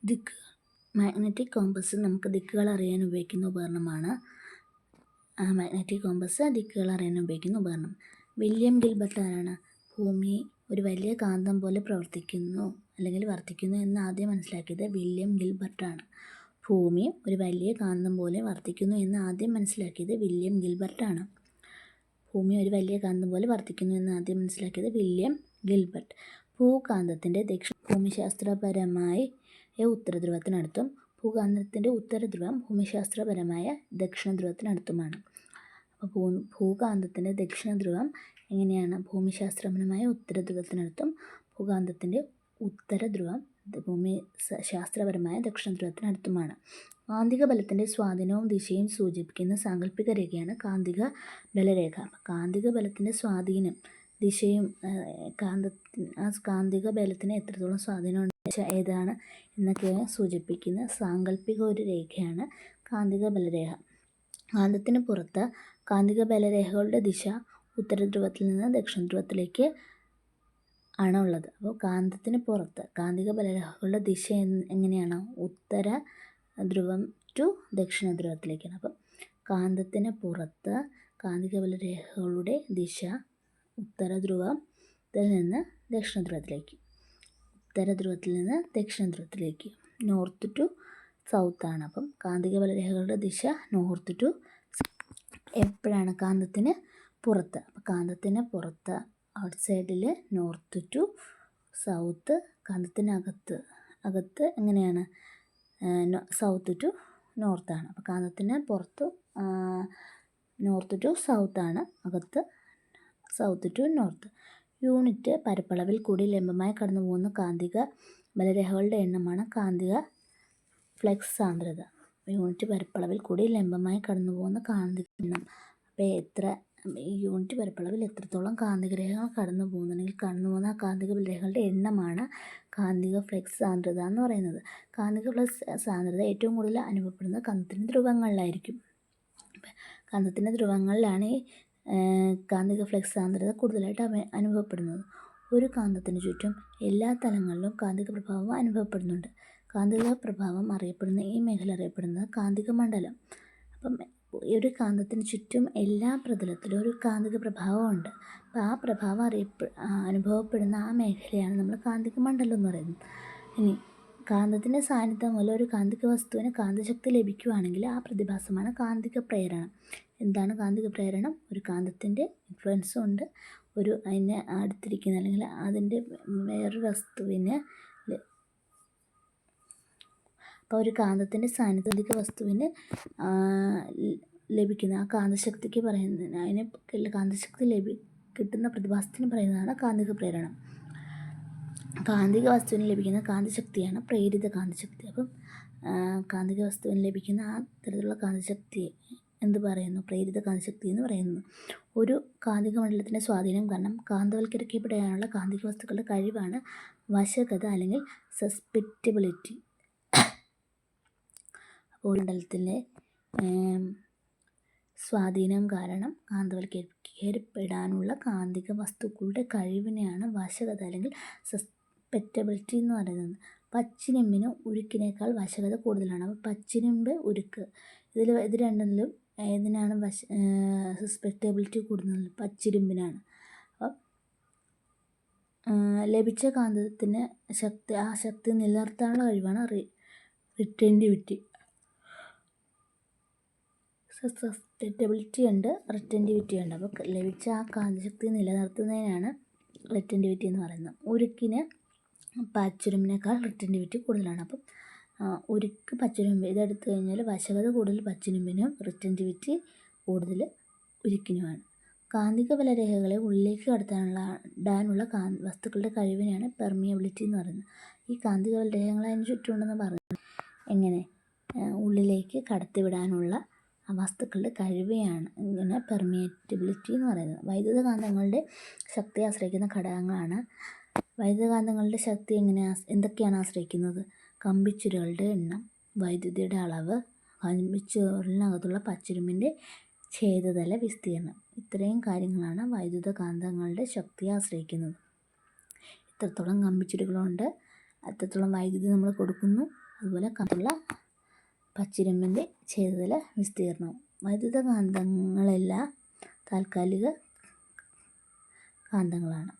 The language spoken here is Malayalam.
ദിക്ക് മാഗ്നറ്റിക് കോമ്പസ് നമുക്ക് ദിക്കുകൾ അറിയാൻ ഉപയോഗിക്കുന്ന ഉപകരണമാണ്. മാഗ്നറ്റിക് കോമ്പസ് ദിക്കുകൾ അറിയാൻ ഉപയോഗിക്കുന്ന ഉപകരണം. വില്യം ഗിൽബർട്ട് ആരാണ്? ഭൂമി ഒരു വലിയ കാന്തം പോലെ പ്രവർത്തിക്കുന്നു അല്ലെങ്കിൽ വർത്തിക്കുന്നു എന്ന് ആദ്യം മനസ്സിലാക്കിയത് വില്യം ഗിൽബർട്ടാണ്. ഭൂമി ഒരു വലിയ കാന്തം പോലെ വർത്തിക്കുന്നു എന്ന് ആദ്യം മനസ്സിലാക്കിയത് വില്യം ഗിൽബർട്ടാണ്. ഭൂമി ഒരു വലിയ കാന്തം പോലെ വർത്തിക്കുന്നു എന്ന് ആദ്യം മനസ്സിലാക്കിയത് വില്യം ഗിൽബർട്ട്. ഭൂകാന്തത്തിൻ്റെ ഭൂമിശാസ്ത്രപരമായി ഉത്തരധ്രുവത്തിനടുത്തും ഭൂകാന്തത്തിൻ്റെ ഉത്തരധ്രുവം ഭൂമിശാസ്ത്രപരമായ ദക്ഷിണധ്രുവത്തിനടുത്തുമാണ്. അപ്പോൾ ഭൂകാന്തത്തിൻ്റെ ദക്ഷിണധ്രുവം എങ്ങനെയാണ്? ഭൂമിശാസ്ത്രപരമായ ഉത്തരധ്രുവത്തിനടുത്തും ഭൂകാന്തത്തിൻ്റെ ഉത്തരധ്രുവം ഭൂമിശാസ്ത്രപരമായ ദക്ഷിണധ്രുവത്തിനടുത്തുമാണ്. കാന്തിക ബലത്തിൻ്റെ സ്വാധീനവും ദിശയും സൂചിപ്പിക്കുന്ന സാങ്കല്പിക രേഖയാണ് കാന്തിക ബലരേഖ. കാന്തിക ബലത്തിൻ്റെ സ്വാധീനം ദിശയും കാന്തിക ബലത്തിന് എത്രത്തോളം സ്വാധീനമുണ്ട്, ദിശ ഏതാണ് എന്നൊക്കെ സൂചിപ്പിക്കുന്ന സാങ്കല്പിക ഒരു രേഖയാണ് കാന്തിക ബലരേഖ. കാന്തത്തിന് പുറത്ത് കാന്തിക ബലരേഖകളുടെ ദിശ ഉത്തരധ്രുവത്തിൽ നിന്ന് ദക്ഷിണധ്രുവത്തിലേക്ക് ആണ് ഉള്ളത്. അപ്പോൾ കാന്തത്തിന് പുറത്ത് കാന്തിക ബലരേഖകളുടെ ദിശ എങ്ങനെയാണ്? ഉത്തര ധ്രുവം ടു ദക്ഷിണധ്രുവത്തിലേക്കാണ്. അപ്പം കാന്തത്തിന് പുറത്ത് കാന്തിക ബലരേഖകളുടെ ദിശ ഉത്തരധ്രുവത്തിൽ നിന്ന് ദക്ഷിണധ്രുവത്തിലേക്ക്, ഉത്തരധ്രുവത്തിൽ നിന്ന് ദക്ഷിണധ്രുവത്തിലേക്ക്, നോർത്ത് ടു സൗത്ത് ആണ്. അപ്പം കാന്തിക ബലരേഖകളുടെ ദിശ നോർത്ത് ടു എപ്പോഴാണ്? കാന്തത്തിന് പുറത്ത്. അപ്പം കാന്തത്തിന് പുറത്ത് ഔട്ട് സൈഡിൽ നോർത്ത് ടു സൗത്ത്. കാന്തത്തിനകത്ത് എങ്ങനെയാണ്? സൗത്ത് ടു നോർത്താണ്. അപ്പോൾ കാന്തത്തിന് പുറത്ത് നോർത്ത് ടു സൗത്താണ്, അകത്ത് സൗത്ത് ടു നോർത്ത്. യൂണിറ്റ് പരപ്പളവിൽ കൂടി ലംബമായി കടന്നു പോകുന്ന കാന്തിക ബലരേഖകളുടെ എണ്ണമാണ് കാന്തിക ഫ്ലക്സ് സാന്ദ്രത. യൂണിറ്റ് പരപ്പളവിൽ കൂടി ലംബമായി കടന്നു പോകുന്ന കാന്തിക എണ്ണം. അപ്പോൾ ഈ യൂണിറ്റ് പരപ്പളവിൽ എത്രത്തോളം കാന്തിക രേഖകൾ കടന്നു പോകുന്ന കാന്തിക ബലരേഖകളുടെ എണ്ണമാണ് കാന്തിക ഫ്ലക്സ് സാന്ദ്രത എന്ന് പറയുന്നത്. കാന്തിക ഫ്ലക്സ് സാന്ദ്രത ഏറ്റവും കൂടുതൽ അനുഭവപ്പെടുന്നത് കാന്തത്തിൻ്റെ ധ്രുവങ്ങളിലായിരിക്കും. കാന്തത്തിൻ്റെ ധ്രുവങ്ങളിലാണ് കാന്തിക ഫ്ലക്സ് സാന്ദ്രത കൂടുതലായിട്ട് അനുഭവപ്പെടുന്നത്. ഒരു കാന്തത്തിന് ചുറ്റും എല്ലാ തലങ്ങളിലും കാന്തിക പ്രഭാവം അനുഭവപ്പെടുന്നുണ്ട്. കാന്തിക പ്രഭാവം അറിയപ്പെടുന്ന ഈ മേഖല അറിയപ്പെടുന്നത് കാന്തിക മണ്ഡലം. അപ്പം ഒരു കാന്തത്തിന് ചുറ്റും എല്ലാ പ്രതലത്തിലും ഒരു കാന്തിക പ്രഭാവമുണ്ട്. അപ്പോൾ ആ പ്രഭാവം അനുഭവപ്പെടുന്ന ആ മേഖലയാണ് നമ്മൾ കാന്തിക മണ്ഡലം എന്ന് പറയുന്നത്. ഇനി കാന്തത്തിൻ്റെ സാന്നിധ്യം മൂലം ഒരു കാന്തിക വസ്തുവിന് കാന്തശക്തി ലഭിക്കുകയാണെങ്കിൽ ആ പ്രതിഭാസമാണ് കാന്തിക പ്രേരണം. എന്താണ് കാന്തിക പ്രേരണം? ഒരു കാന്തത്തിൻ്റെ ഇൻഫ്ലുവൻസും ഉണ്ട്, അതിനെ അടുത്തിരിക്കുന്ന അല്ലെങ്കിൽ അതിൻ്റെ വേറൊരു വസ്തുവിന് അപ്പോൾ ഒരു കാന്തത്തിൻ്റെ സാന്നിധ്യ വസ്തുവിന് ലഭിക്കുന്ന ആ കാന്തശക്തിക്ക് പറയുന്നതിന് കാന്തശക്തി കിട്ടുന്ന പ്രതിഭാസത്തിന് പറയുന്നതാണ് കാന്തിക പ്രേരണം. കാന്തിക വസ്തുവിന് ലഭിക്കുന്ന കാന്തശക്തിയാണ് പ്രേരിത കാന്തശക്തി. അപ്പം കാന്തിക വസ്തുവിന് ലഭിക്കുന്ന ആ തരത്തിലുള്ള കാന്തശക്തി എന്ത് പറയുന്നു? പ്രേരിത കാന്തശക്തി എന്ന് പറയുന്നു. ഒരു കാന്തിക മണ്ഡലത്തിൻ്റെ സ്വാധീനം കാരണം കാന്തവൽക്കരിക്കപ്പെടാനുള്ള കാന്തിക വസ്തുക്കളുടെ കഴിവാണ് വശകത അല്ലെങ്കിൽ സസ്പെക്റ്റബിലിറ്റി. അപ്പോൾ ഒരു മണ്ഡലത്തിൻ്റെ സ്വാധീനം കാരണം കാന്തവൽക്കരിക്കപ്പെടാനുള്ള കാന്തിക വസ്തുക്കളുടെ കഴിവിനെയാണ് വശകത അല്ലെങ്കിൽ സസ്പെക്റ്റബിലിറ്റി എന്ന് പറയുന്നത്. പച്ചിരുമ്പിന് ഉരുക്കിനേക്കാൾ വശകത കൂടുതലാണ്. അപ്പോൾ പച്ചിരുമ്പ്, ഉരുക്ക് ഇത് രണ്ടിലും ഏതിനാണ് സസ്പെക്റ്റബിലിറ്റി കൂടുതൽ? പച്ചിരുമ്പിനാണ്. അപ്പം ലഭിച്ച കാന്തത്തിന് ആ ശക്തി നിലനിർത്താനുള്ള കഴിവാണ് റിറ്റൻറ്റിവിറ്റി. സസ്പെക്റ്റബിലിറ്റി ഉണ്ട്, റിറ്റൻറ്റിവിറ്റി ഉണ്ട്. അപ്പോൾ ലഭിച്ച ആ കാന്തശക്തി നിലനിർത്തുന്നതിനാണ് റിറ്റൻറ്റിവിറ്റി എന്ന് പറയുന്നത്. ഉരുക്കിന് പച്ചിരുമ്പിനേക്കാൾ റിറ്റൻറ്റിവിറ്റി കൂടുതലാണ്. അപ്പം ഉരുക്ക്, പച്ചിരുമ്പ് ഇതെടുത്തു കഴിഞ്ഞാൽ വശകത കൂടുതൽ പച്ചിരുമ്പിനും റിറ്റൻറ്റിവിറ്റി കൂടുതൽ ഉരുക്കിനുമാണ്. കാന്തിക ബലരേഖകളെ ഉള്ളിലേക്ക് കടത്താനുള്ള വസ്തുക്കളുടെ കഴിവിനെയാണ് പെർമിയബിലിറ്റി എന്ന് പറയുന്നത്. ഈ കാന്തിക ബലരേഖകൾ അതിന് ചുറ്റുമുണ്ടെന്ന് പറയുന്നത് എങ്ങനെ? ഉള്ളിലേക്ക് കടത്തിവിടാനുള്ള വസ്തുക്കളുടെ കഴിവെയാണ് ഇങ്ങനെ പെർമിയബിലിറ്റി എന്ന് പറയുന്നത്. വൈദ്യുതകാന്തങ്ങളുടെ ശക്തിയെ ആശ്രയിക്കുന്ന ഘടകങ്ങളാണ്. വൈദ്യുതകാന്തങ്ങളുടെ ശക്തി എന്തൊക്കെയാണ് ആശ്രയിക്കുന്നത്? കമ്പിച്ചുരുളുടെ എണ്ണം, വൈദ്യുതിയുടെ അളവ്, കമ്പിച്ചുരുളിനകത്തുള്ള പച്ചിരുമ്പിൻ്റെ ഛേദതല വിസ്തീർണം. ഇത്രയും കാര്യങ്ങളാണ് വൈദ്യുതകാന്തങ്ങളുടെ ശക്തിയെ ആശ്രയിക്കുന്നത്. എത്രത്തോളം കമ്പിച്ചുരുളുകളുണ്ട്, എത്രത്തോളം വൈദ്യുതി നമ്മൾ കൊടുക്കുന്നു, അതുപോലെ കത്തുള്ള പച്ചിരുമ്പിൻ്റെ ഛേദതല വിസ്തീർണവും. വൈദ്യുതകാന്തങ്ങളെല്ലാം താൽക്കാലിക കാന്തങ്ങളാണ്.